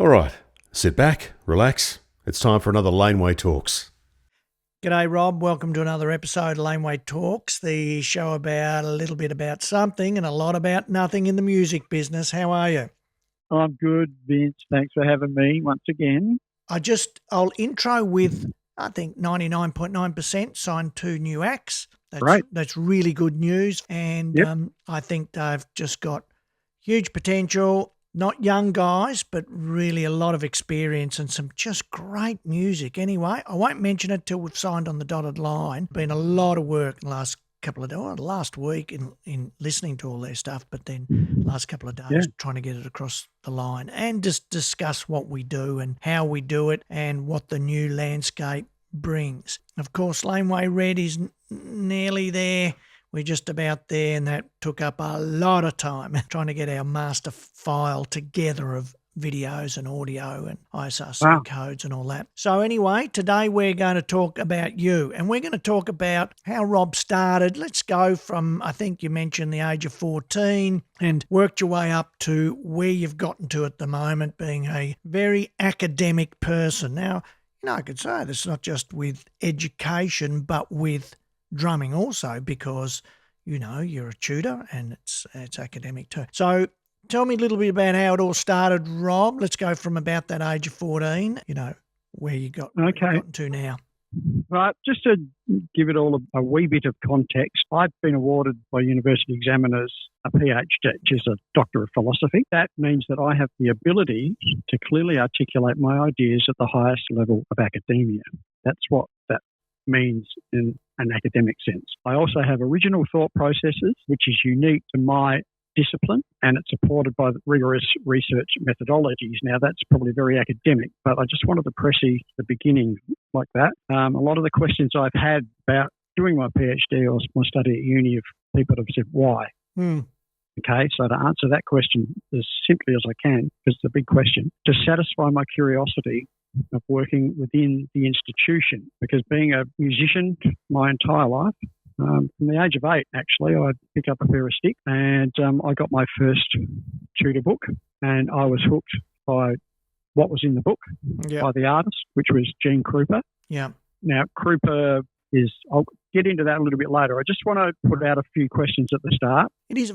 All right, sit back, relax. It's time for another Laneway Talks. G'day, Rob. Welcome to another episode of Laneway Talks, the show about a little bit about something and a lot about nothing in the music business. How are you? I'm good, Vince. Thanks for having me once again. I'll intro with, I think 99.9% signed 2 new acts. Right. That's really good news. And Yep. I think they've just got huge potential. Not young guys, but really a lot of experience and some just great music. Anyway, I won't mention it till we've signed on the dotted line. Been a lot of work in the last couple of days, last week in listening to all their stuff, but then last couple of days trying to get it across the line and just discuss what we do and how we do it and what the new landscape brings. Of course, Laneway Red is nearly there. We're just about there, and that took up a lot of time trying to get our master file together of videos and audio and ISRC codes and all that. So anyway, today we're going to talk about you, and we're going to talk about how Rob started. Let's go from, I think you mentioned the age of 14 and worked your way up to where you've gotten to at the moment, being a very academic person. Now, I could say that's not just with education, but with drumming also, because you're a tutor and it's academic too. So tell me a little bit about how it all started, Rob. Let's go from about that age of 14, where you gotten to now. Right, just to give it all a wee bit of context, I've been awarded by university examiners a PhD, which is a Doctor of Philosophy. That means that I have the ability to clearly articulate my ideas at the highest level of academia. That's what that means in an academic sense. I also have original thought processes, which is unique to my discipline, and it's supported by rigorous research methodologies. Now, that's probably very academic, but I just wanted to press the beginning like that. A lot of the questions I've had about doing my PhD or my study at uni, of people have said, why? Okay, so to answer that question as simply as I can, because it's a big question, to satisfy my curiosity of working within the institution, because being a musician my entire life, from the age of 8, actually, I'd pick up a pair of sticks and I got my first tutor book, and I was hooked by what was in the book by the artist, which was Gene Krupa. Yeah. Now, Krupa is, I'll get into that a little bit later. I just want to put out a few questions at the start. It is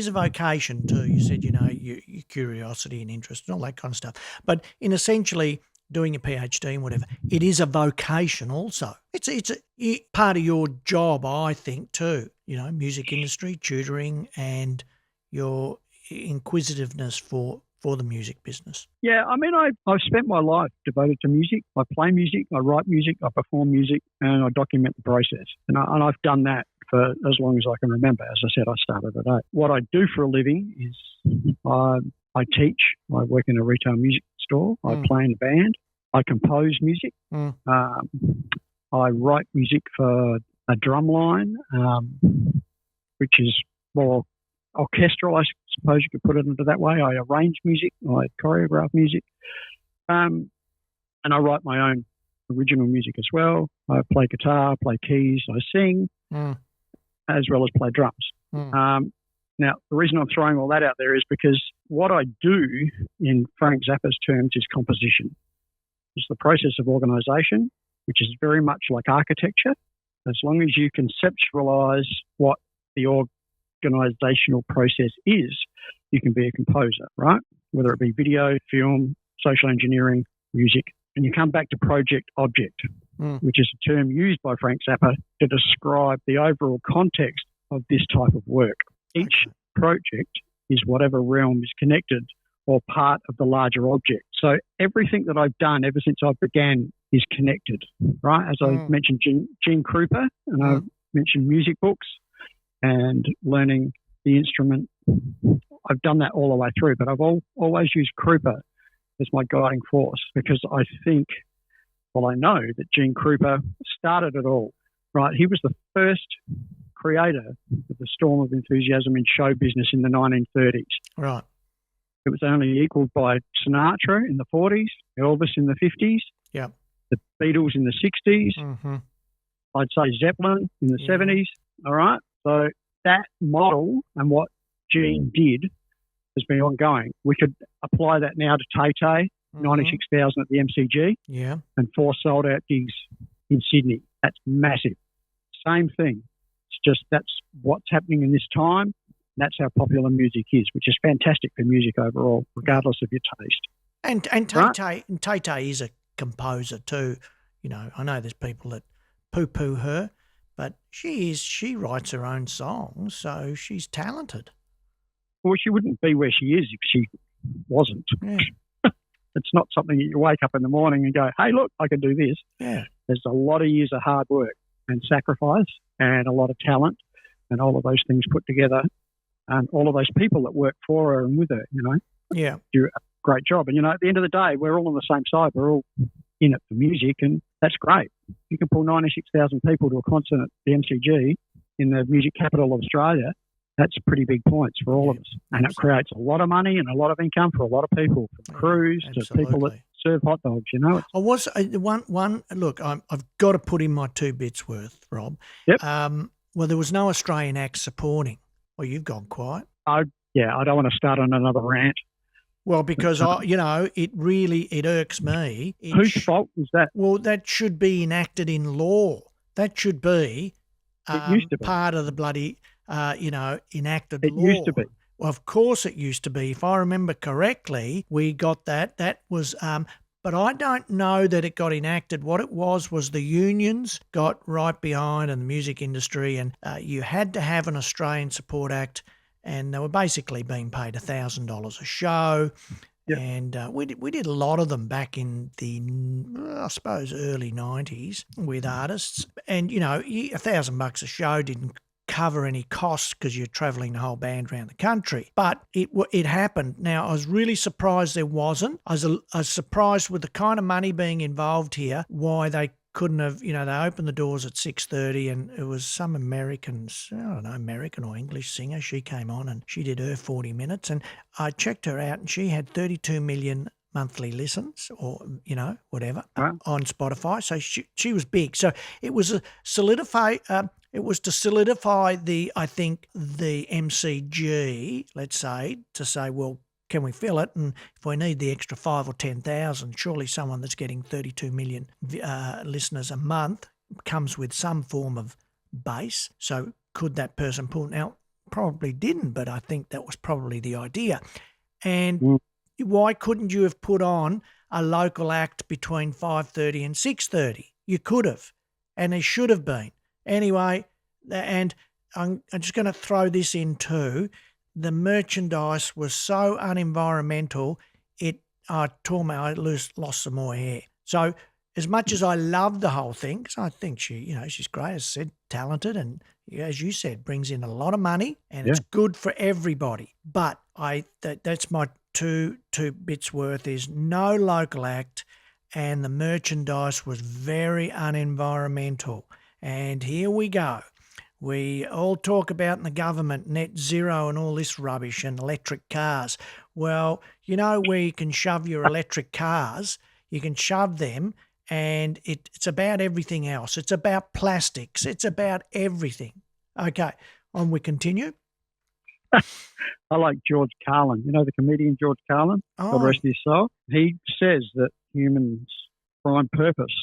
a vocation too. You said, your curiosity and interest and all that kind of stuff. But in essentially doing a PhD and whatever, it is a vocation also. It's a part of your job, I think, too. Music industry, tutoring, and your inquisitiveness for the music business. Yeah, I mean, I've spent my life devoted to music. I play music, I write music, I perform music, and I document the process. And I've done that for as long as I can remember. As I said, I started at 8. What I do for a living is I teach. I work in a retail music store. I play in a band. I compose music. I write music for a drum line, which is more orchestral, I suppose you could put it into that way. I arrange music. I choreograph music. And I write my own original music as well. I play guitar, play keys, I sing, as well as play drums. Now, the reason I'm throwing all that out there is because what I do, in Frank Zappa's terms, is composition. It's the process of organisation, which is very much like architecture. As long as you conceptualise what the organisational process is, you can be a composer, right? Whether it be video, film, social engineering, music. And you come back to project object, which is a term used by Frank Zappa to describe the overall context of this type of work. Each project is whatever realm is connected or part of the larger object. So everything that I've done ever since I began is connected, right? As I mentioned Gene Krupa, and I mentioned music books and learning the instrument. I've done that all the way through, but I've always used Krupa as my guiding force, because I know that Gene Krupa started it all, right? He was the first creator of the storm of enthusiasm in show business in the 1930s. Right. It was only equaled by Sinatra in the 40s, Elvis in the 50s, the Beatles in the 60s, I'd say Zeppelin in the 70s, all right? So that model and what Gene did has been ongoing. We could apply that now to Tay Tay, 96,000 at the MCG, and 4 sold-out gigs in Sydney. That's massive. Same thing. It's just that's what's happening in this time. That's how popular music is, which is fantastic for music overall, regardless of your taste. And Tay Tay is a composer too. You know, I know there's people that poo-poo her, but she writes her own songs, so she's talented. Well, she wouldn't be where she is if she wasn't. Yeah. It's not something that you wake up in the morning and go, hey, look, I can do this. Yeah. There's a lot of years of hard work and sacrifice and a lot of talent and all of those things put together and all of those people that work for her and with her, you know. Yeah. Do a great job. And, you know, at the end of the day, we're all on the same side. We're all in it for music, and that's great. You can pull 96,000 people to a concert at the MCG in the music capital of Australia. That's pretty big points for all of us. And it creates a lot of money and a lot of income for a lot of people, from crews to people that serve hot dogs, you know. I was look, I've got to put in my 2 bits worth, Rob. Yep. Well, there was no Australian act supporting. Well, you've gone quiet. I don't want to start on another rant. Well, because it irks me. Whose fault was that? Well, that should be enacted in law. That should be, it used to be part of the bloody, enacted law. It used to be. Well, of course it used to be. If I remember correctly, we got that. That was, but I don't know that it got enacted. What it was the unions got right behind and the music industry, and you had to have an Australian support act, and they were basically being paid $1,000 a show. Yep. And we did a lot of them back in the, I suppose, early 90s with artists. And, you know, $1,000 a show didn't cover any costs because you're travelling the whole band around the country. But it happened. Now, I was really surprised there wasn't. I was surprised with the kind of money being involved here, why they couldn't have, they opened the doors at 6:30, and it was some American or English singer. She came on and she did her 40 minutes, and I checked her out and she had 32 million monthly listens, or, whatever, on Spotify. So she was big. So it was to solidify the MCG, let's say, to say, well, can we fill it? And if we need the extra 5 or 10,000, surely someone that's getting 32 million listeners a month comes with some form of base. So could that person pull? Now, probably didn't, but I think that was probably the idea. And why couldn't you have put on a local act between 5:30 and 6:30? You could have, and there should have been. Anyway, and I'm just going to throw this in too. The merchandise was so unenvironmental, I lost some more hair. So as much as I love the whole thing, because I think she's great, as I said, talented, and as you said, brings in a lot of money, and it's good for everybody. But that's my two bits worth, is no local act, and the merchandise was very unenvironmental. And here we go. We all talk about in the government net zero and all this rubbish and electric cars. Well, where you can shove your electric cars, you can shove them, and it's about everything else. It's about plastics. It's about everything. Okay, on we continue. I like George Carlin. You know the comedian George Carlin? God rest his soul. He says that humans find purpose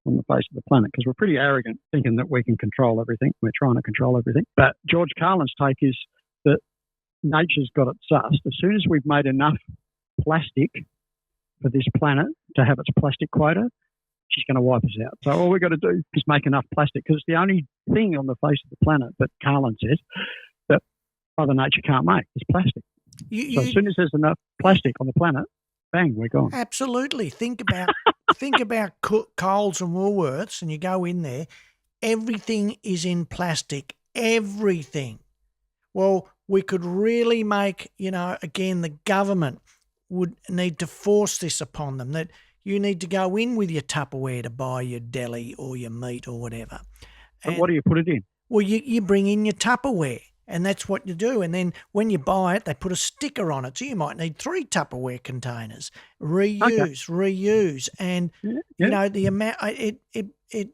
on the face of the planet, because we're pretty arrogant thinking that we can control everything. We're trying to control everything. But George Carlin's take is that nature's got it sussed. As soon as we've made enough plastic for this planet to have its plastic quota, she's going to wipe us out. So all we've got to do is make enough plastic, because it's the only thing on the face of the planet that Carlin says that Mother Nature can't make is plastic. So as soon as there's enough plastic on the planet, bang, we're gone. Absolutely. Think about Coles and Woolworths, and you go in there, everything is in plastic, everything. Well, we could really make, again, the government would need to force this upon them, that you need to go in with your Tupperware to buy your deli or your meat or whatever. But what do you put it in? Well, you bring in your Tupperware. And that's what you do. And then when you buy it, they put a sticker on it. So you might need 3 Tupperware containers. Reuse. And, the amount, it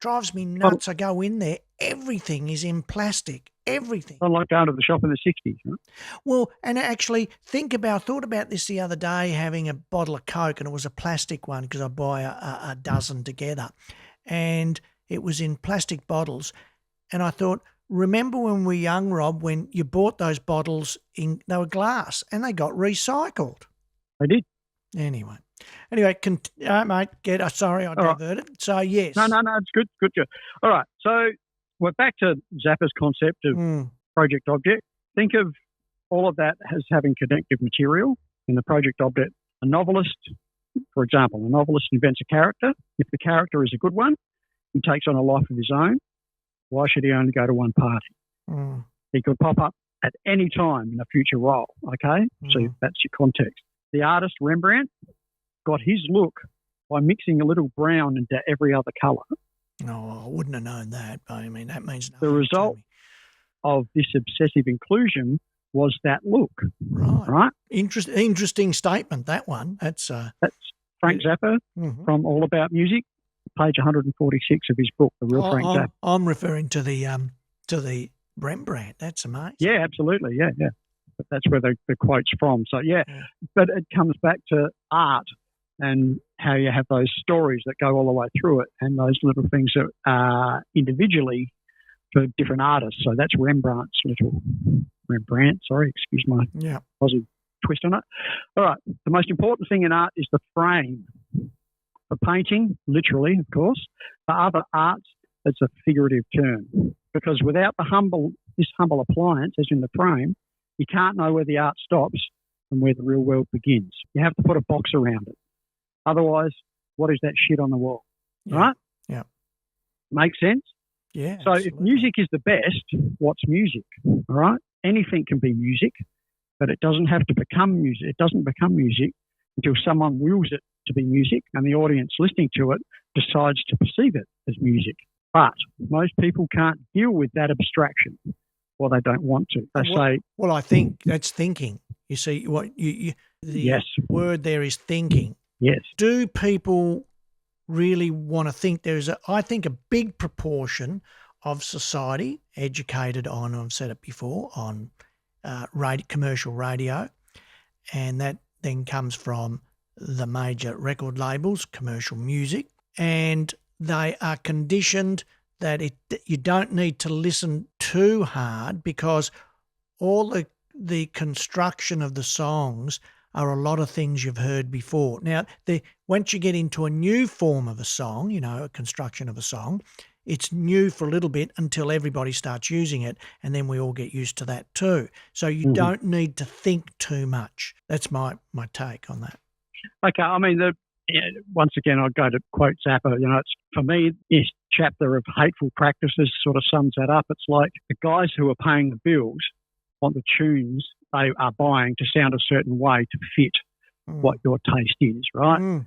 drives me nuts. I go in there, everything is in plastic. everything. Unlike going to the shop in the 60s. Right? Well, and actually thought about this the other day, having a bottle of Coke, and it was a plastic one because I buy a dozen together, and it was in plastic bottles. And I thought, remember when we were young, Rob, when you bought those bottles they were glass and they got recycled. They did. Anyway, mate, sorry, I diverted. Right. So, yes. No, it's good. All right, so we're back to Zappa's concept of project object. Think of all of that as having connective material. In the project object, a novelist, for example, invents a character. If the character is a good one, he takes on a life of his own. Why should he only go to one party? He could pop up at any time in a future role, okay? So that's your context. The artist, Rembrandt, got his look by mixing a little brown into every other colour. No, I wouldn't have known that. I mean, that means nothing. The result of this obsessive inclusion was that look. Right? Interesting statement, that one. That's Frank Zappa from All About Music, page 146 of his book, The Real Frank Zappa. I'm referring to the Rembrandt. That's amazing. Yeah, absolutely. Yeah. But that's where the quote's from. So, yeah. But it comes back to art and how you have those stories that go all the way through it and those little things that are individually for different artists. So that's Rembrandt, excuse my positive twist on it. All right. The most important thing in art is the frame. For painting, literally, of course. For other arts, it's a figurative term. Because without this humble appliance, as in the frame, you can't know where the art stops and where the real world begins. You have to put a box around it. Otherwise, what is that shit on the wall? Yeah. Right? Yeah. Make sense? Yeah. So absolutely. if music is the best, what's music? All right? Anything can be music, but it doesn't have to become music. It doesn't become music until someone wills it to be music and the audience listening to it decides to perceive it as music. But most people can't deal with that abstraction, or they don't want to. They say... Well, I think that's thinking. You see, the word there is thinking. Yes. Do people really want to think? I think a big proportion of society educated on, I've said it before, on commercial radio, and that then comes from the major record labels, commercial music, and they are conditioned that you don't need to listen too hard because all the construction of the songs are a lot of things you've heard before. Now, once you get into a new form of a song, a construction of a song, it's new for a little bit until everybody starts using it, and then we all get used to that too. So you don't need to think too much. That's my take on that. Okay, I mean, once again, I'll go to quote Zappa. It's, for me, this chapter of hateful practices sort of sums that up. It's like the guys who are paying the bills want the tunes they are buying to sound a certain way to fit what your taste is, right?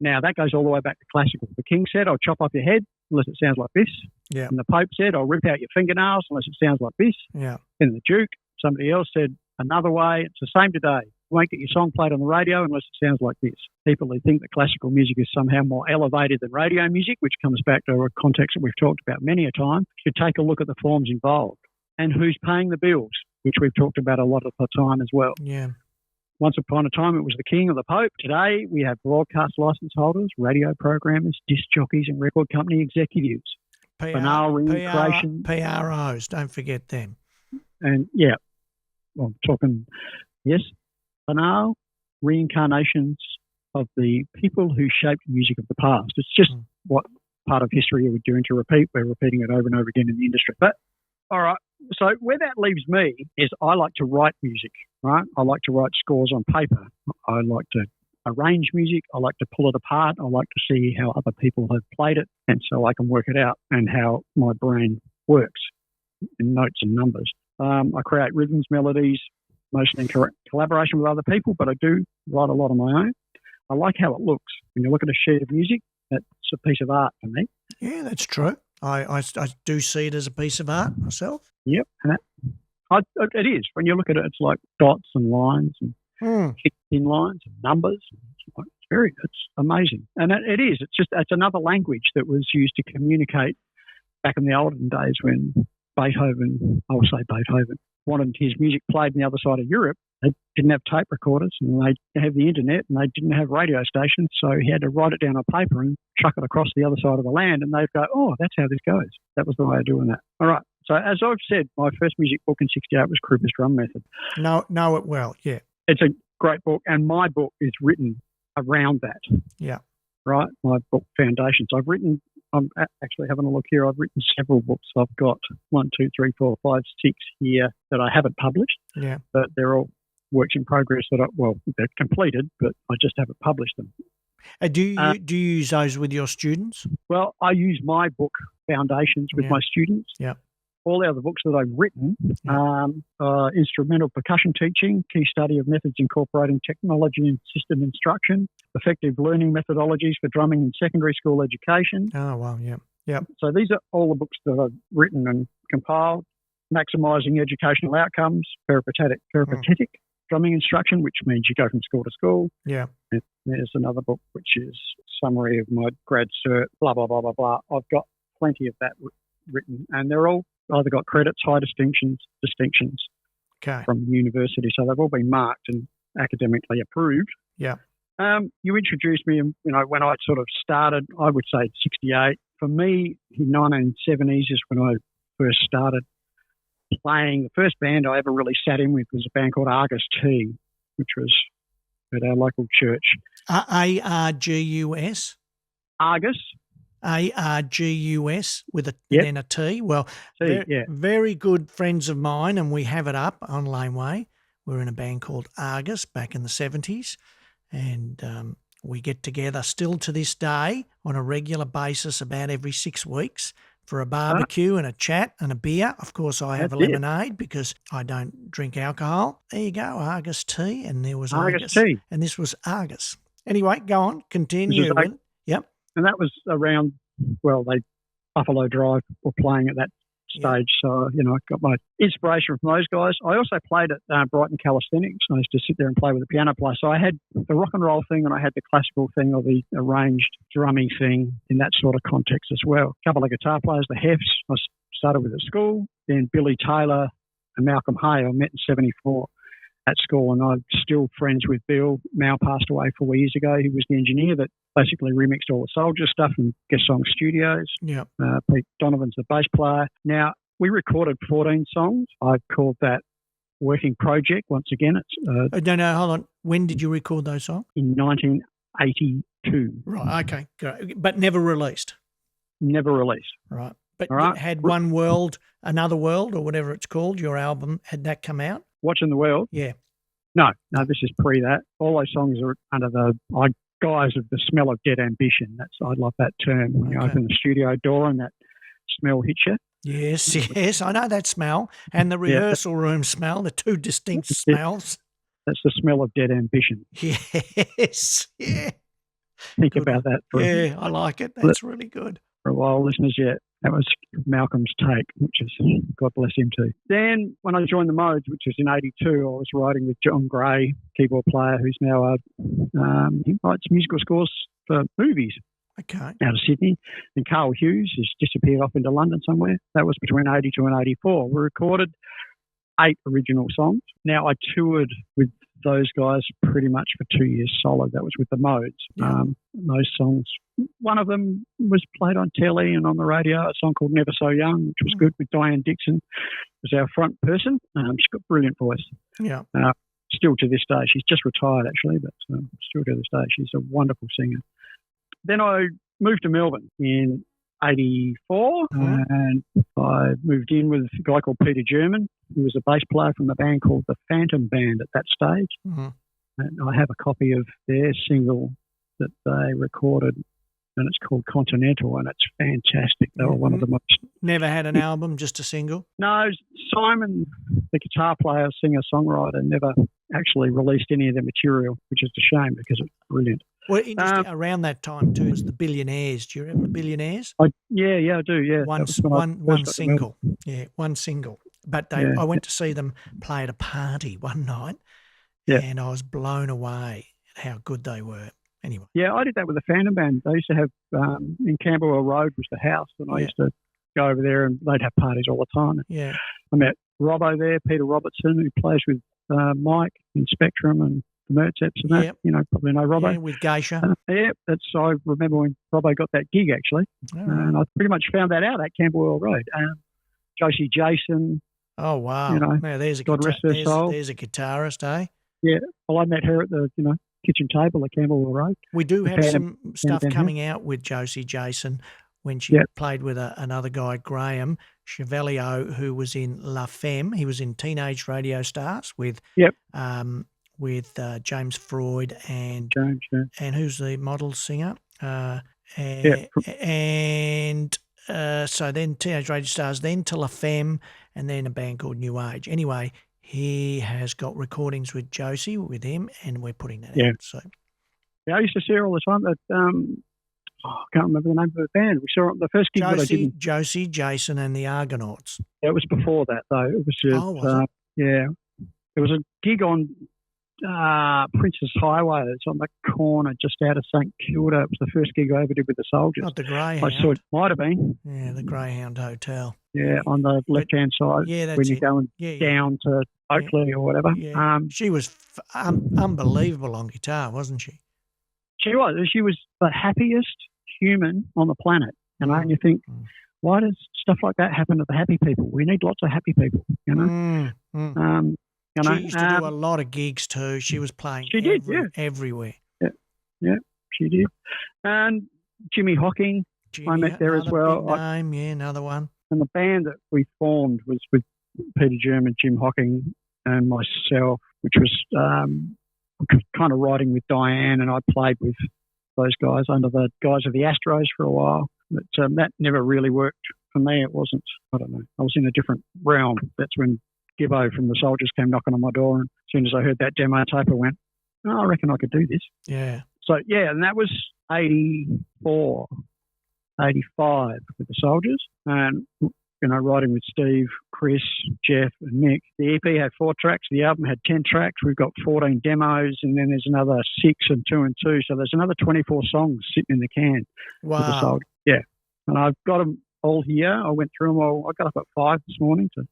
Now, that goes all the way back to classical. The king said, I'll chop off your head unless it sounds like this. Yeah. And the Pope said, I'll rip out your fingernails unless it sounds like this. Yeah. And the Duke, somebody else said another way. It's the same today. You won't get your song played on the radio unless it sounds like this. People who think that classical music is somehow more elevated than radio music, which comes back to a context that we've talked about many a time, should take a look at the forms involved and who's paying the bills, which we've talked about a lot of the time as well. Yeah. Once upon a time, it was the king or the Pope. Today, we have broadcast license holders, radio programmers, disc jockeys, and record company executives. Banal reincarnation. PROs, don't forget them. And, I'm talking, yes, banal reincarnations of the people who shaped music of the past. It's just what part of history we're doing to repeat. We're repeating it over and over again in the industry. But, all right, so where that leaves me is I like to write music, right? I like to write scores on paper. I like to arrange music. I like to pull it apart. I like to see how other people have played it, and so I can work it out and how my brain works in notes and numbers. I create rhythms, melodies, mostly in collaboration with other people, but I do write a lot on my own. I like how it looks. When you look at a sheet of music, that's a piece of art for me. Yeah, that's true. I do see it as a piece of art myself. Yep, and it is. When you look at it, it's like dots and lines and thin lines and numbers. It's amazing, and it is. It's another language that was used to communicate back in the olden days when Beethoven, I'll say Beethoven, wanted his music played on the other side of Europe. They didn't have tape recorders and they didn't have the internet and they didn't have radio stations. So he had to write it down on paper and chuck it across the other side of the land. And they'd go, oh, that's how this goes. That was the way of doing that. All right. So as I've said, my first music book in 68 was Kruger's Drum Method. Know it well, yeah. It's a great book. And my book is written around that. Yeah. Right? My book, Foundations. I'm actually having a look here. I've written several books. I've got 1, 2, 3, 4, 5, 6 here that I haven't published. Yeah. But they're all works in progress they're completed, but I just haven't published them. Do you use those with your students? Well, I use my book, Foundations, with my students. Yeah. All the other books that I've written, Instrumental Percussion Teaching, Key Study of Methods Incorporating Technology and System Instruction, Effective Learning Methodologies for Drumming in Secondary School Education. Oh, wow, yeah. Yeah. So these are all the books that I've written and compiled. Maximising Educational Outcomes, Peripatetic Drumming Instruction, which means you go from school to school. Yeah. And there's another book, which is Summary of My Grad Cert, blah, blah, blah, blah, blah. I've got plenty of that written, and they're all either got credits, high distinctions from the university. So they've all been marked and academically approved. Yeah. You introduced me, when I sort of started, I would say 68. For me, in 1970s is when I first started playing. The first band I ever really sat in with was a band called Argus T, which was at our local church. Argus? Argus. Argus with then a T. Well, very good friends of mine, and we have it up on Laneway. We're in a band called Argus back in the 70s, and we get together still to this day on a regular basis about every 6 weeks for a barbecue and a chat and a beer. Of course, I have a lemonade because I don't drink alcohol. There you go, Argus Tea, and there was Argus Tea. And this was Argus. Anyway, go on, continue. Yep. And that was around, Buffalo Drive were playing at that stage. So, I got my inspiration from those guys. I also played at Brighton Calisthenics. I used to sit there and play with a piano player. So I had the rock and roll thing and I had the classical thing or the arranged drummy thing in that sort of context as well. A couple of guitar players, the Hefs, I started with at school. Then Billy Taylor and Malcolm Hay, I met in 74 at school, and I'm still friends with Bill. Mal passed away 4 years ago. He was the engineer that basically remixed all the Soldier stuff and Guest Song Studios. Yeah. Pete Donovan's the bass player. Now, we recorded 14 songs. I called that Working Project. Once again, it's... no, hold on. When did you record those songs? In 1982. Right, okay, great. But never released? Never released. Right. But you had One World, Another World, or whatever it's called, your album, had that come out? Watching the World? Yeah. No, this is pre that. All those songs are under the guise of the smell of dead ambition. I love that term. When you open the studio door and that smell hits you. Yes, I know that smell. And the rehearsal room smell, the two distinct smells. That's the smell of dead ambition. Yes, yeah. Think about that. I like it. That's really good. For a while, listeners, that was Malcolm's take, which is, God bless him too. Then when I joined the Modes, which was in 82, I was writing with John Gray, keyboard player, who's now, he writes musical scores for movies out of Sydney. And Carl Hughes has disappeared off into London somewhere. That was between 82 and 84. We recorded 8 original songs. Now, I toured with those guys pretty much for 2 years solid. That was with the Modes. Yeah. Those songs, one of them was played on telly and on the radio, a song called Never So Young, which was good, with Diane Dixon as our front person. She's got a brilliant voice. Yeah. Still to this day. She's just retired, actually, but still to this day. She's a wonderful singer. Then I moved to Melbourne in 84, and I moved in with a guy called Peter German, who was a bass player from a band called the Phantom Band at that stage. Mm-hmm. And I have a copy of their single that they recorded, and it's called Continental, and it's fantastic. They were one of the most... Never had an album, just a single? No, Simon, the guitar player, singer, songwriter, never actually released any of their material, which is a shame because it's brilliant. Well, interesting, around that time too was the Billionaires. Do you remember the Billionaires? Yeah, I do. Yeah, one single. Yeah, one single. But I went to see them play at a party one night, and I was blown away at how good they were. Anyway. Yeah, I did that with the Phantom Band. They used to have in Camberwell Road was the house, and I used to go over there and they'd have parties all the time. Yeah. I met Robbo there, Peter Robertson, who plays with Mike in Spectrum and the Mertzeps and that. Yep. You know, probably know Robbo. Yeah, with Geisha. I remember when Robbo got that gig, actually. Oh. And I pretty much found that out at Camberwell Road. Josie Jason. Oh, wow. You know, now, there's a God rest her soul. there's a guitarist, eh? Yeah. Well, I met her at the, kitchen table at Camberwell Road. We do have some stuff Pam coming out with Josie Jason when she played with another guy, Graham Chevelio, who was in La Femme. He was in Teenage Radio Stars with James Freud and who's the model singer? So then Teenage Radio Stars, then to La Femme, and then a band called New Age. Anyway, he has got recordings with Josie, with him, and we're putting that out. So, yeah, I used to see her all the time. But I can't remember the name of the band. We saw the first gig that I did. Josie, Jason, and the Argonauts. It was before that, though. It was It was a gig on Princess Highway. It's on the corner just out of St Kilda. It was the first gig I ever did with the Soldiers. Not the Greyhound. I saw it. Might have been. Yeah, the Greyhound Hotel. Yeah, on the left-hand side. Yeah, that's when you're it. going down to Oakley or whatever. Yeah. She was unbelievable on guitar, wasn't she? She was. She was the happiest human on the planet. And you think, why does stuff like that happen to the happy people? We need lots of happy people, She used to do a lot of gigs too. She was playing everywhere. Yeah, she did. And Jimmy Hocking, I met there as well. Another one. And the band that we formed was with Peter German, Jim Hocking, and myself, which was kind of writing with Diane, and I played with those guys under the guise of the Astros for a while. But that never really worked for me. It wasn't, I don't know, I was in a different realm. That's when Gibbo from the Soldiers came knocking on my door, and as soon as I heard that demo tape, I went, I reckon I could do this. Yeah. So, and that was 84, 85 with the Soldiers, and writing with Steve, Chris, Jeff, and Mick. The EP had 4 tracks. The album had 10 tracks. We've got 14 demos, and then there's another 6 and 2 and 2. So there's another 24 songs sitting in the can. Wow. With the Soldiers. Yeah. And I've got them all here. I went through them all. I got up at 5 this morning to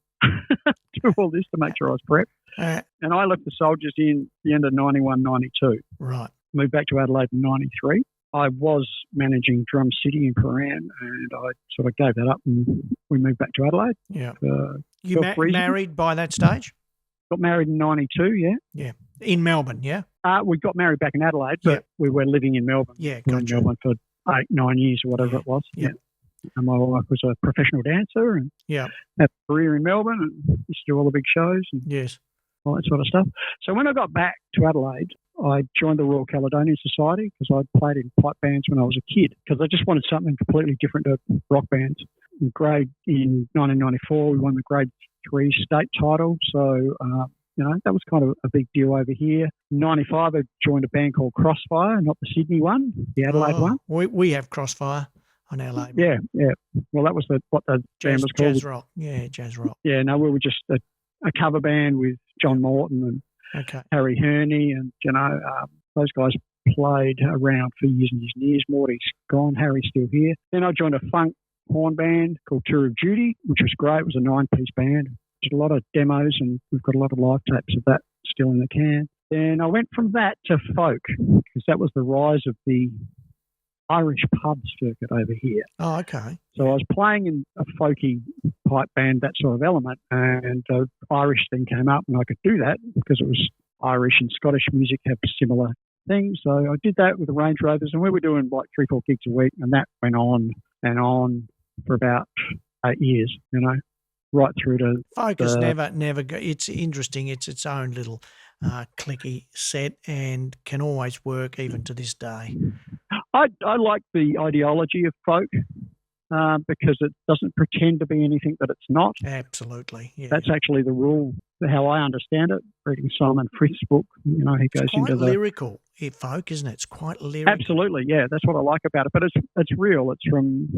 do all this to make sure I was prepped. And I left the Soldiers in the end of 91, 92. Right. Moved back to Adelaide in 93. I was managing Drum City in Paran, and I sort of gave that up, and we moved back to Adelaide. Yeah. You married by that stage? Got married in 92, yeah. Yeah. In Melbourne, yeah? We got married back in Adelaide, but we were living in Melbourne. Yeah, we were in Melbourne for 8-9 years or whatever it was. Yeah. And my wife was a professional dancer and had a career in Melbourne and used to do all the big shows and all that sort of stuff. So when I got back to Adelaide, I joined the Royal Caledonian Society because I'd played in pipe bands when I was a kid, because I just wanted something completely different to rock bands. In 1994, we won the Grade 3 state title. So, that was kind of a big deal over here. In 95, I joined a band called Crossfire, not the Sydney one, the Adelaide one. We have Crossfire on our label. Yeah. Well, that was what the band was called. Jazz rock. Yeah, jazz rock. Yeah, no, we were just a cover band with John Morton and Harry Herney, and those guys played around for years and years and years. Morty's gone, Harry's still here. Then I joined a funk horn band called Tour of Duty, which was great. It was a 9-piece band. Did a lot of demos, and we've got a lot of live tapes of that still in the can. Then I went from that to folk, because that was the rise of the Irish pub circuit over here. Oh, okay. So I was playing in a folky pipe band, that sort of element, and the Irish thing came up, and I could do that because it was Irish and Scottish music have similar things. So I did that with the Range Rovers, and we were doing like 3-4 gigs a week, and that went on and on for about 8 years, right through to Focus never go. It's interesting. It's its own little clicky set and can always work even to this day. I like the ideology of folk because it doesn't pretend to be anything that it's not. Absolutely. Yeah. That's actually the rule, how I understand it. Reading Simon Frith's book, he goes into the lyrical folk, isn't it? It's quite lyrical. Absolutely, yeah. That's what I like about it. But it's real. It's from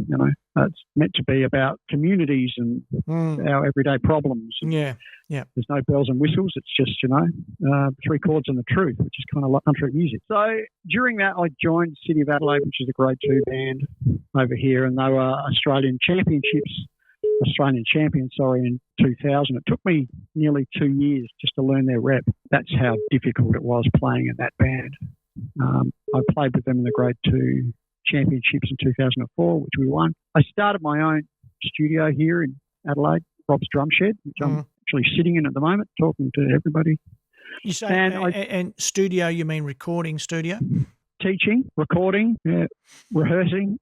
it's meant to be about communities and our everyday problems. Yeah. There's no bells and whistles. It's just 3 chords and the truth, which is kind of like country music. So during that, I joined City of Adelaide, which is a Grade 2 band over here, and they were Australian Championships Australian champion, in 2000. It took me nearly 2 years just to learn their rep. That's how difficult it was playing in that band. I played with them in the Grade 2 Championships in 2004, which we won. I started my own studio here in Adelaide, Rob's Drum Shed, which I'm actually sitting in at the moment, talking to everybody. You say, and studio, you mean recording studio? Teaching, recording, rehearsing,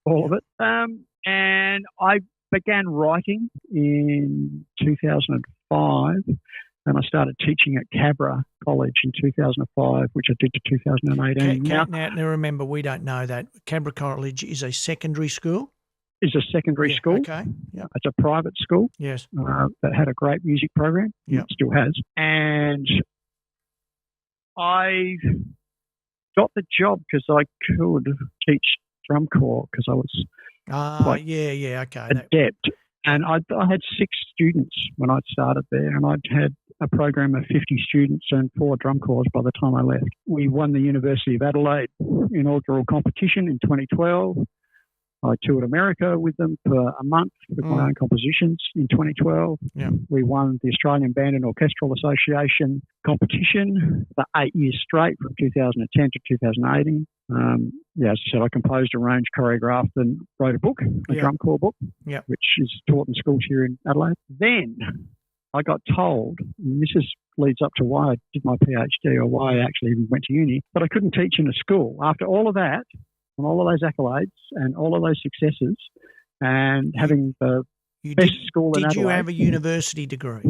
all of it. And I began writing in 2005, and I started teaching at Cabra College in 2005, which I did to 2018. Now remember, we don't know that. Cabra College is a secondary school? Is a secondary school. Okay. Yeah. It's a private school. Yes. That had a great music program. Yeah. It still has. And I got the job because I could teach drum corps because I was okay. adept. And I had 6 students when I started there, and I'd had a program of 50 students and 4 drum corps by the time I left. We won the University of Adelaide inaugural competition in 2012. I toured America with them for a month with my own compositions in 2012. Yeah. We won the Australian Band and Orchestral Association competition for 8 years straight from 2010 to 2018. As I said, I composed, arranged, choreographed and wrote a book, a drum corps book, which is taught in schools here in Adelaide. Then I got told, and this leads up to why I did my PhD or why I actually even went to uni, but I couldn't teach in a school. After all of that, and all of those accolades and all of those successes and having the best school in Adelaide. Did you have a university degree?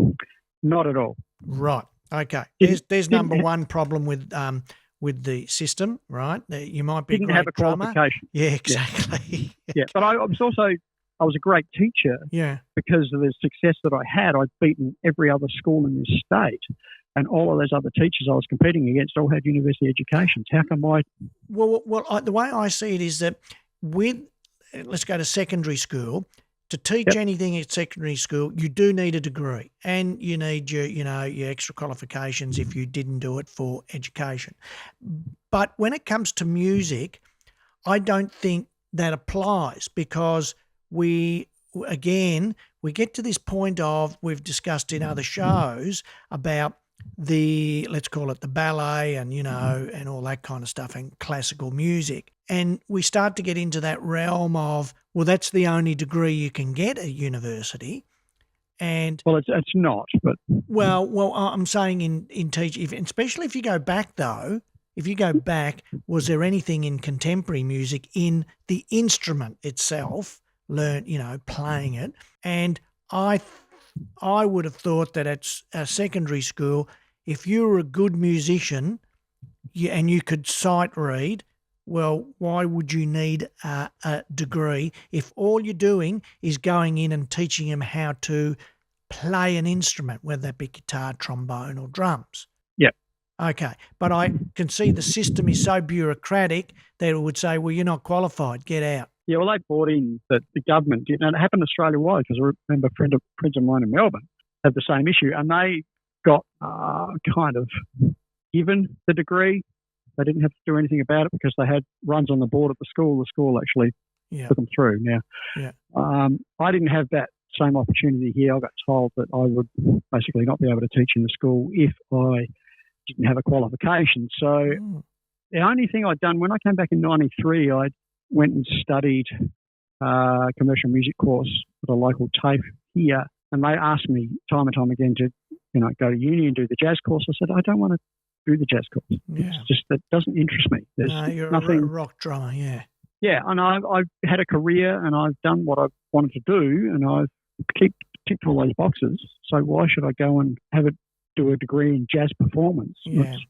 Not at all. Right. Okay. There's number one problem with the system, right? You might be didn't a great have a drummer. qualification. Yeah, exactly. Yeah, but I was a great teacher. Yeah. Because of the success that I had. I'd beaten every other school in this state. And all of those other teachers I was competing against all had university educations. How come I? Well, the way I see it is that let's go to secondary school. To teach anything at secondary school, you do need a degree, and you need your extra qualifications if you didn't do it for education. But when it comes to music, I don't think that applies because we get to this point of, we've discussed in other shows about let's call it the ballet and and all that kind of stuff and classical music, and we start to get into that realm of, well, that's the only degree you can get at university. And it's not, but I'm saying in teaching, especially if you go back though, was there anything in contemporary music in the instrument itself, playing it? And I would have thought that at a secondary school, if you were a good musician and you could sight read, well, why would you need a degree if all you're doing is going in and teaching them how to play an instrument, whether that be guitar, trombone or drums? Yeah. Okay. But I can see the system is so bureaucratic that it would say, well, you're not qualified, get out. Yeah, well, they brought in that the government did, and it happened Australia-wide, because I remember friends of mine in Melbourne had the same issue, and they got kind of given the degree. They didn't have to do anything about it because they had runs on the board at the school. The school actually put them through. Now, I didn't have that same opportunity here. I got told that I would basically not be able to teach in the school if I didn't have a qualification. So the only thing I'd done, when I came back in 93, I went and studied a commercial music course at a local TAFE here, and they asked me time and time again to, go to uni and do the jazz course. I said, I don't want to do the jazz course. Yeah. It's just, that doesn't interest me. There's you're nothing. a rock drummer, yeah. Yeah, and I've had a career and I've done what I wanted to do, and I've ticked all those boxes. So why should I go and do a degree in jazz performance? Yeah. It's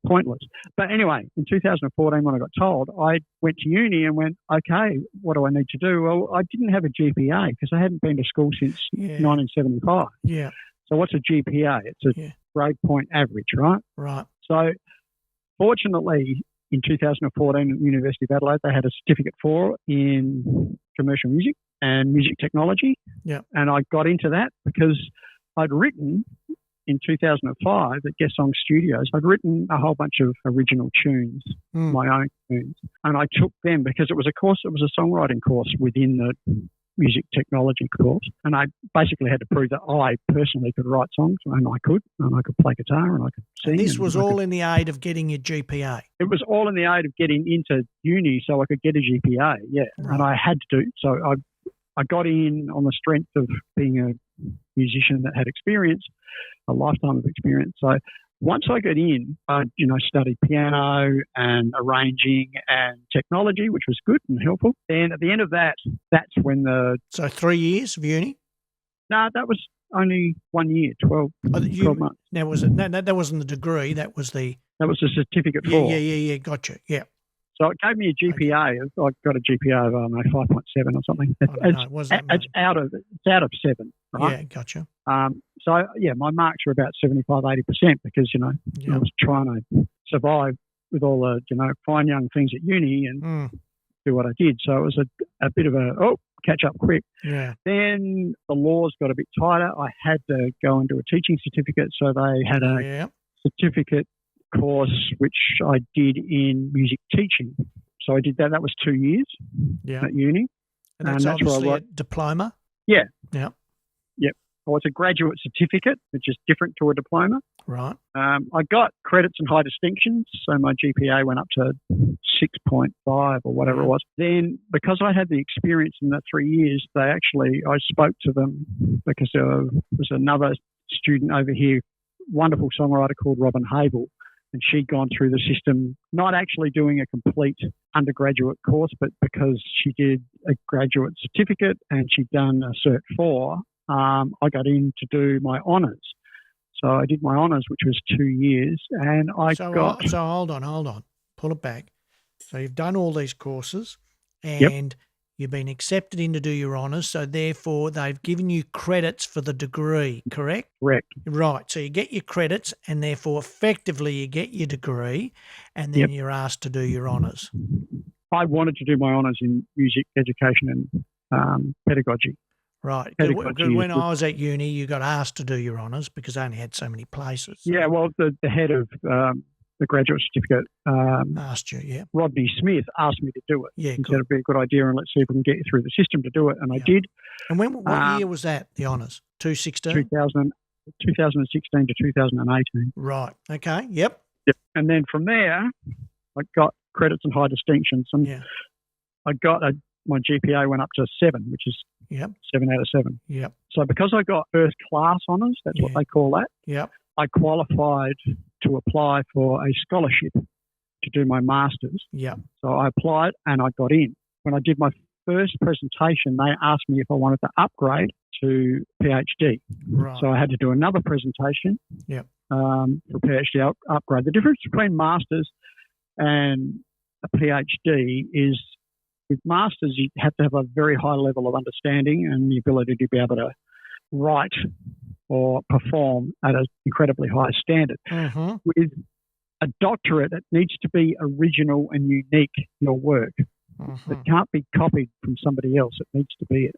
pointless. But anyway, in 2014, when I got told, I went to uni and went, okay, what do I need to do? Well, I didn't have a GPA because I hadn't been to school since 1975. Yeah. So what's a GPA? It's a grade point average, right? Right. So fortunately, in 2014 at the University of Adelaide, they had a certificate in commercial music and music technology. Yeah. And I got into that because I'd written in 2005 at Guest Song Studios, I'd written a whole bunch of original tunes, my own tunes. And I took them because it was a songwriting course within music technology course. And I basically had to prove that I personally could write songs, and I could play guitar, and I could sing. And this was all in the aid of getting your GPA? It was all in the aid of getting into uni so I could get a GPA, yeah. Right. And I had to. So I got in on the strength of being a musician that had experience, a lifetime of experience. So once I got in, I studied piano and arranging and technology, which was good and helpful. And at the end of that, that's when So 3 years of uni? No, that was only 1 year, 12 months. Now, that wasn't the degree, that was the certificate for. Yeah, gotcha, yeah. So it gave me a GPA. I got a GPA of 5.7 or something. It's out of 7, right? Yeah, gotcha. So yeah, my marks were about 75-80% because I was trying to survive with all the fine young things at uni and do what I did. So it was a bit of catch up quick. Yeah. Then the laws got a bit tighter. I had to go and do a teaching certificate. So they had a certificate course which I did in music teaching. So I did that. That was 2 years at uni. And that's obviously a diploma? Yeah. Yeah. Yep. Well, it's a graduate certificate, which is different to a diploma. Right. I got credits and high distinctions, so my GPA went up to 6.5 or whatever it was. Then, because I had the experience in that 3 years, I spoke to them because there was another student over here, wonderful songwriter called Robin Hable, and she'd gone through the system, not actually doing a complete undergraduate course, but because she did a graduate certificate and she'd done a Cert 4, I got in to do my honours. So I did my honours, which was 2 years, and So hold on. Pull it back. So you've done all these courses and you've been accepted in to do your honours, so therefore they've given you credits for the degree, correct? Correct. Right. So you get your credits and therefore effectively you get your degree and then you're asked to do your honours. I wanted to do my honours in music education and pedagogy. Right. Because when I was at uni, you got asked to do your honours because I only had so many places. So. Yeah, well, the head of the graduate certificate asked you, Rodney Smith asked me to do it. Yeah, he said it'd be a good idea and let's see if we can get you through the system to do it, and I did. And what year was that, the honours? 2016 to 2018. Right. Okay. Yep. And then from there, I got credits and high distinctions, and I got my GPA went up to 7, which is 7 out of 7. Yep. So because I got first class honours, that's what they call that. Yep. I qualified to apply for a scholarship to do my master's. Yep. So I applied and I got in. When I did my first presentation, they asked me if I wanted to upgrade to PhD. Right. So I had to do another presentation for PhD upgrade. The difference between master's and a PhD is with masters, you have to have a very high level of understanding and the ability to be able to write or perform at an incredibly high standard. Mm-hmm. With a doctorate, it needs to be original and unique, your work. Mm-hmm. It can't be copied from somebody else. It needs to be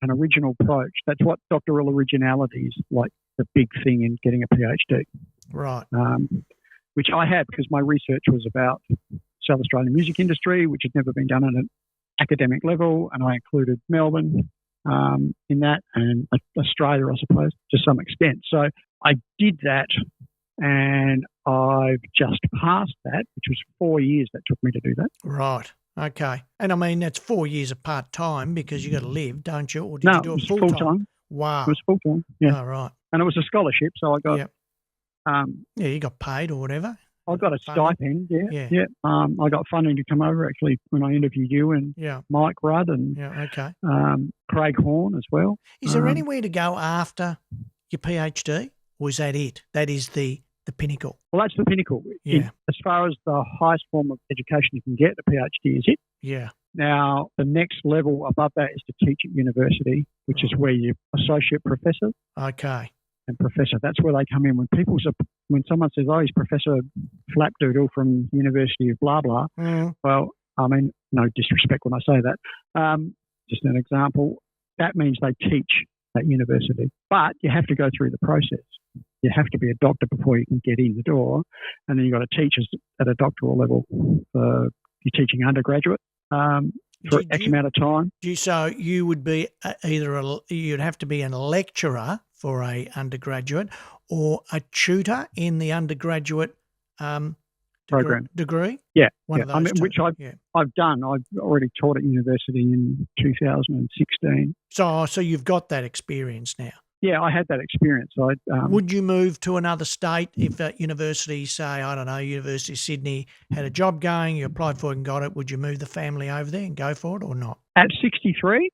an original approach. That's what doctoral originality is, like the big thing in getting a PhD. Right. Which I had because my research was about South Australian music industry, which had never been done at an academic level, and I included Melbourne in that and Australia, I suppose, to some extent. So I did that, and I've just passed that, which was 4 years that took me to do that. Right. Okay. And I mean, that's 4 years of part-time because you got to live, don't you? Or did you do it full-time? Wow. It was full-time, yeah. Oh, right. And it was a scholarship, so I got... you got paid or whatever. I got a stipend, I got funding to come over, actually, when I interviewed you and Mike Rudd and Craig Horn as well. Is there anywhere to go after your PhD, or is that it? That is the pinnacle? Well, that's the pinnacle. Yeah. As far as the highest form of education you can get, the PhD is it. Yeah. Now, the next level above that is to teach at university, which is where you're associate professor. Okay. And professor. That's where they come in. When someone says, "Oh, he's Professor Flapdoodle from University of blah blah," well, I mean, no disrespect when I say that. Just an example. That means they teach at university, but you have to go through the process. You have to be a doctor before you can get in the door, and then you've got to teach at a doctoral level. You're teaching undergraduate. for X amount of time. So you would be you'd have to be a lecturer for a undergraduate or a tutor in the undergraduate program degree. Yeah, One of those two. which I've done. I've already taught at university in 2016. So you've got that experience now. Yeah, I had that experience. Would you move to another state if a university, say, I don't know, University of Sydney had a job going, you applied for it and got it, would you move the family over there and go for it or not? At 63,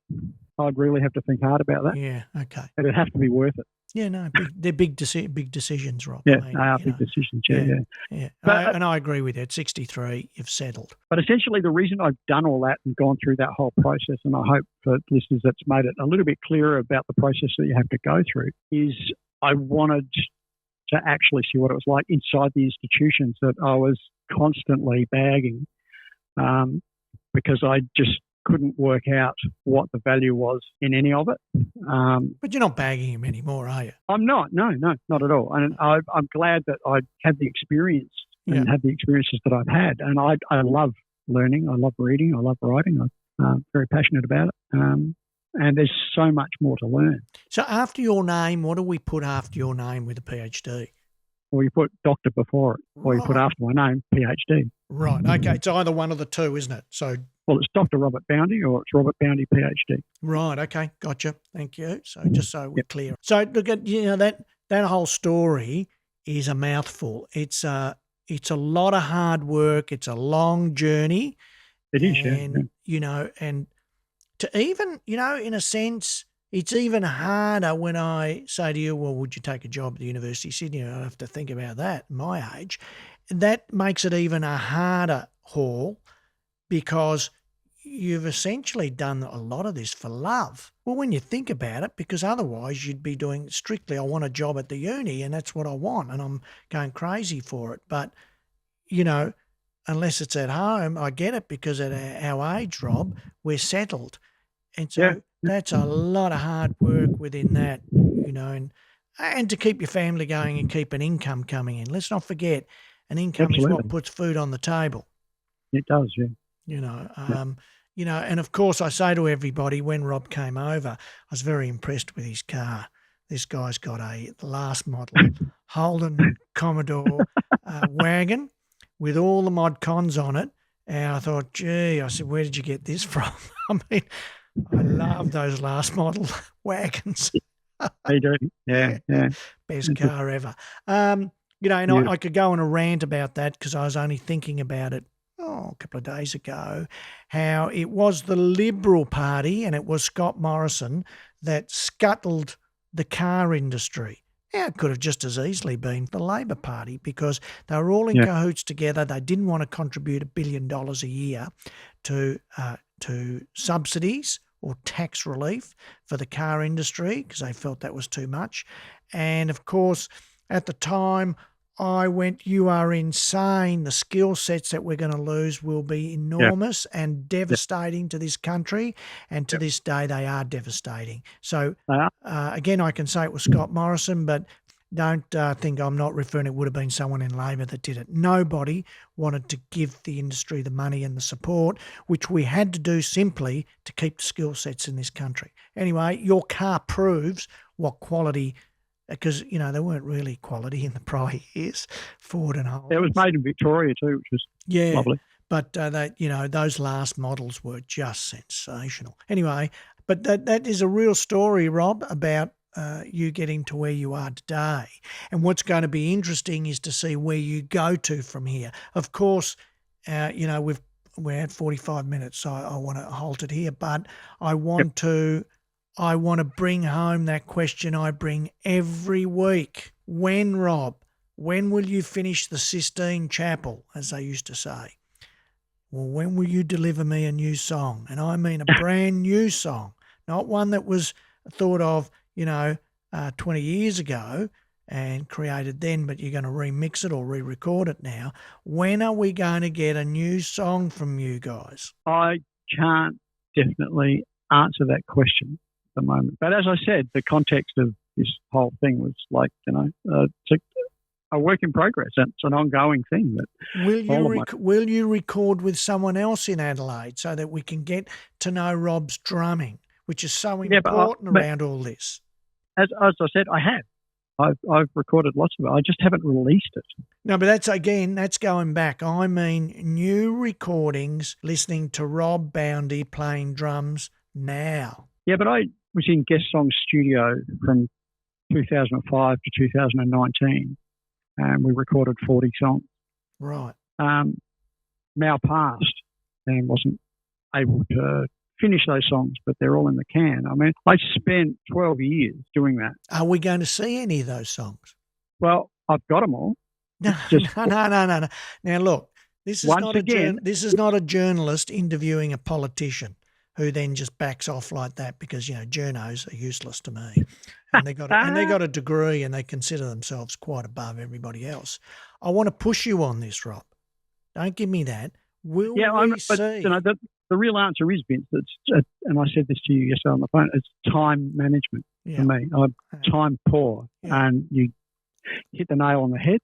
I'd really have to think hard about that. Yeah, okay. It'd have to be worth it. Yeah, no, they're big decisions, Rob. Yeah, they are big decisions, yeah. But, and I agree with you. At 63, you've settled. But essentially the reason I've done all that and gone through that whole process, and I hope for listeners that's made it a little bit clearer about the process that you have to go through, is I wanted to actually see what it was like inside the institutions that I was constantly bagging because I just couldn't work out what the value was in any of it. But you're not bagging him anymore, are you? I'm not. No, not at all. And I'm glad that I had the experience and had the experiences that I've had. And I love learning. I love reading. I love writing. I'm very passionate about it. And there's so much more to learn. So after your name, what do we put after your name with a PhD? Or you put doctor before it, or you put after my name, PhD. Right. Okay. It's either one of the two, isn't it? So. Well, it's Dr. Robert Boundy or it's Robert Boundy, PhD. Right. Okay. Gotcha. Thank you. So just so we're clear. So look at, that whole story is a mouthful. It's a lot of hard work. It's a long journey. It is, and to even, in a sense, it's even harder when I say to you, well, would you take a job at the University of Sydney? I have to think about that at my age. That makes it even a harder haul because you've essentially done a lot of this for love. Well, when you think about it, because otherwise you'd be doing strictly, I want a job at the uni and that's what I want and I'm going crazy for it. But, unless it's at home, I get it because at our age, Rob, we're settled. And so that's a lot of hard work within that, and to keep your family going and keep an income coming in. Let's not forget, an income is what puts food on the table. It does, yeah. And of course I say to everybody when Rob came over, I was very impressed with his car. This guy's got a last model Holden Commodore wagon with all the mod cons on it. And I thought, gee, I said, where did you get this from? I mean, I love those last model wagons. They do. Yeah. Best car ever. I could go on a rant about that because I was only thinking about it a couple of days ago, how it was the Liberal Party and it was Scott Morrison that scuttled the car industry. Now, it could have just as easily been the Labor Party because they were all in cahoots together. They didn't want to contribute $1 billion a year to subsidies or tax relief for the car industry because they felt that was too much. And, of course, at the time, I went, you are insane. The skill sets that we're going to lose will be enormous and devastating to this country. And to this day, they are devastating. So, again, I can say it was Scott Morrison, but don't think I'm not referring, it would have been someone in Labor that did it. Nobody wanted to give the industry the money and the support, which we had to do simply to keep the skill sets in this country. Anyway, your car proves what quality, because, they weren't really quality in the prior years, Ford and Holden. It was made in Victoria too, which was lovely. But, those last models were just sensational. Anyway, but that is a real story, Rob, about you getting to where you are today. And what's going to be interesting is to see where you go to from here. Of course, we're at 45 minutes, so I want to halt it here, but I want to bring home that question I bring every week. When, Rob? When will you finish the Sistine Chapel, as they used to say? Well, when will you deliver me a new song? And I mean a brand new song, not one that was thought of, 20 years ago and created then, but you're going to remix it or re-record it now. When are we going to get a new song from you guys? I can't definitely answer that question the moment. But as I said, the context of this whole thing was like, a work in progress. It's an ongoing thing. That Will you record with someone else in Adelaide so that we can get to know Rob's drumming, which is so important around all this? As I said, I have. I've recorded lots of it. I just haven't released it. No, but that's going back. I mean, new recordings, listening to Rob Boundy playing drums now. Yeah, but I was in Guest Song Studio from 2005 to 2019, and we recorded 40 songs. Right. Now passed and wasn't able to finish those songs, but they're all in the can. I mean, I spent 12 years doing that. Are we going to see any of those songs? Well, I've got them all. No. Now, look, this is not a journalist interviewing a politician who then just backs off like that because, journos are useless to me. And they got a degree and they consider themselves quite above everybody else. I want to push you on this, Rob. Don't give me that. Will we see? The real answer is, Vince, and I said this to you yesterday on the phone, it's time management for me. I'm time poor. Yeah. And you hit the nail on the head.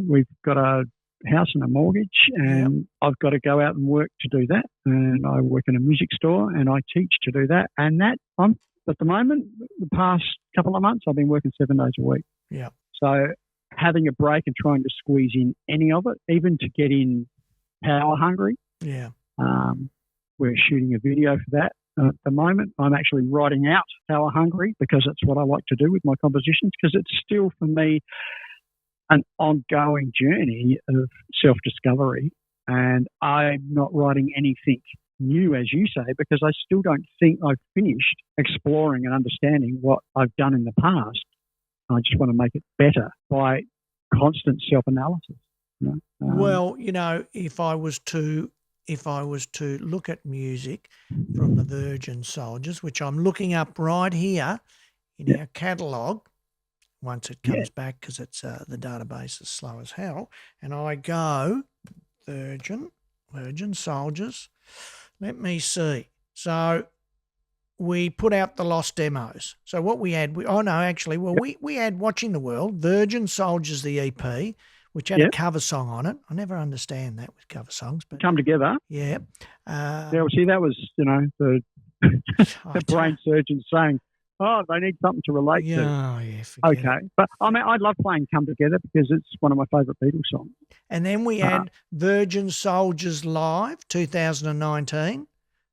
We've got a house and a mortgage, and I've got to go out and work to do that. And I work in a music store and I teach to do that. And I'm at the moment, the past couple of months, I've been working 7 days a week. Yeah. So having a break and trying to squeeze in any of it, even to get in Power Hungry. Yeah. We're shooting a video for that at the moment. I'm actually writing out Power Hungry because it's what I like to do with my compositions, because it's still, for me, an ongoing journey of self-discovery. And I'm not writing anything new, as you say, because I still don't think I've finished exploring and understanding what I've done in the past. I just want to make it better by constant self-analysis. Well, if I was to look at music from the Virgin Soldiers, which I'm looking up right here in our catalogue, once it comes back, because it's the database is slow as hell, and I go Virgin Soldiers. Let me see. So we put out the lost demos. So what we had, we had Watching the World, Virgin Soldiers, the EP, which had a cover song on it. I never understand that with cover songs, but come together. Yeah. See, that was the brain surgeon saying, "Oh, they need something to relate to." Oh, yeah. Okay, but I mean, I love playing "Come Together" because it's one of my favourite Beatles songs. And then we had Virgin Soldiers Live 2019.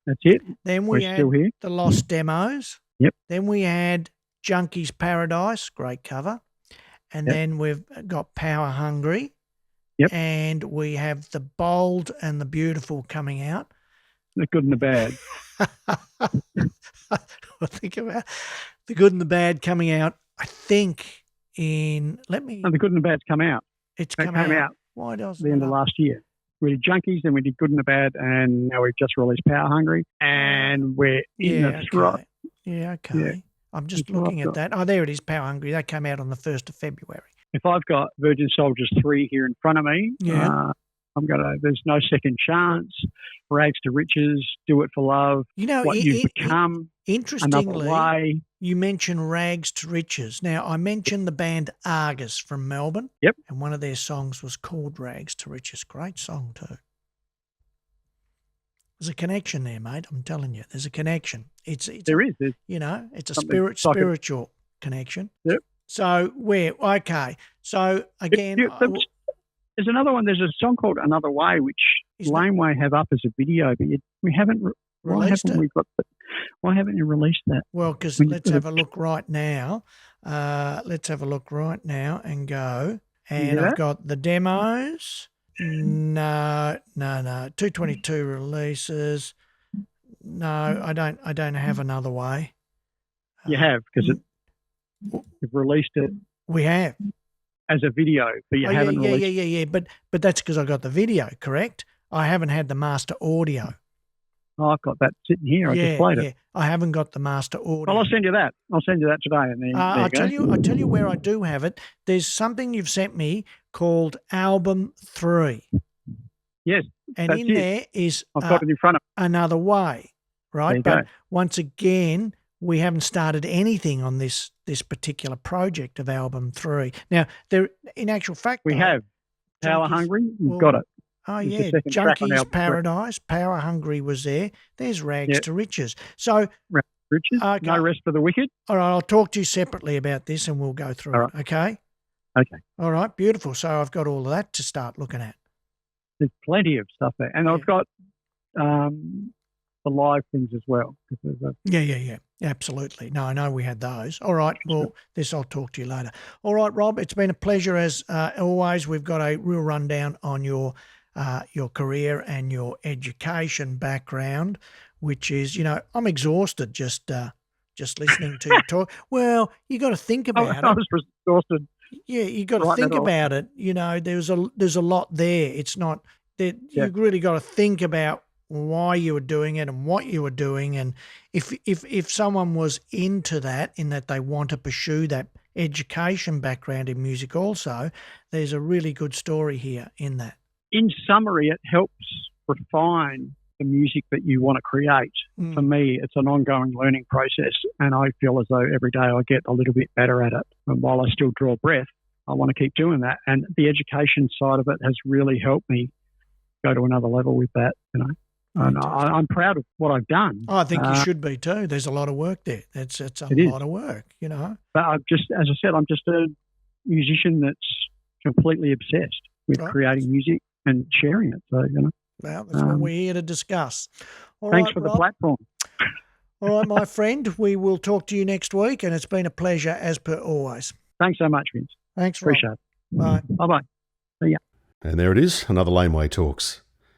That's it. Then we had the Lost Demos. Yep. Then we had Junkie's Paradise, great cover. And then we've got Power Hungry. Yep. And we have The Bold and the Beautiful coming out. The Good and the Bad. I think about The Good and the Bad coming out, I think, The Good and the Bad's come out. It came out. Why doesn't the end of last year. We did Junkies, then we did Good and the Bad, and now we've just released Power Hungry. And we're in the throt. Yeah, okay. Yeah. I'm just looking at that. Oh, there it is, Power Hungry. That came out on the 1st of February. If I've got Virgin Soldiers 3 here in front of me, there's No Second Chance, Rags to Riches, Do It for Love, What You've Become, interestingly, Another Way. You mentioned Rags to Riches. Now, I mentioned the band Argus from Melbourne. Yep. And one of their songs was called Rags to Riches. Great song too. There's a connection there, mate. I'm telling you, there's a connection. It's a spiritual connection. Yep. So So again, there's another one. There's a song called Another Way, which Laneway have up as a video, but we haven't released it. Why haven't you released that? Well, because let's have a look right now. Let's have a look right now and go. And I've got the demos. No. 222 releases. No, I don't have Another Way. You have, because you've released it. We have. As a video, but you haven't released it. Yeah. But that's because I got the video, correct? I haven't had the master audio. Oh, I've got that sitting here. I just played it. I haven't got the master audio. Well, I'll send you that. I'll send you that today. And then I'll tell you where I do have it. There's something you've sent me called Album 3. Yes, and in there is I've got it in front of Another Way, right? But once again, we haven't started anything on this particular project of album 3. Now, there, in actual fact, We have Power Hungry. We've got it. Oh, It's the yeah. second track on Junkies album 3. Paradise, Power Hungry was there. There's Rags Yep. to Riches. So, Richard, Okay. No Rest for the Wicked. all right, I'll talk to you separately about this and we'll go through All it, okay? Okay. All right, beautiful. So I've got all of that to start looking at. There's plenty of stuff there. And Yeah. I've got the live things as well. 'Cause there's a, Yeah. Absolutely. No, I know we had those. All right. Well, this I'll talk to you later. All right, Rob, it's been a pleasure as always. We've got a real rundown on your career and your education background, which is, I'm exhausted just listening to you talk. Well, you got to think about I it. was exhausted. Yeah, you got to Writing think it off. about it. There's a lot there. It's not that Yeah. you've really got to think about why you were doing it and what you were doing, and if someone was into that, in that they want to pursue that education background in music also, there's a really good story here in that. In summary, it helps refine the music that you want to create. For me, it's an ongoing learning process, and I feel as though every day I get a little bit better at it. And while I still draw breath, I want to keep doing that. And the education side of it has really helped me go to another level with that, And I'm proud of what I've done. I think you should be too. There's a lot of work there. It's a lot of work, But as I said, I'm just a musician that's completely obsessed with creating music and sharing it. So, Well, that's what we're here to discuss. All thanks right, for the Rob. platform. All right, my friend, we will talk to you next week, and it's been a pleasure as per always. Thanks so much, Vince. Thanks, Rob. Appreciate it. Bye. Bye-bye. See ya. And there it is, another Laneway Talks.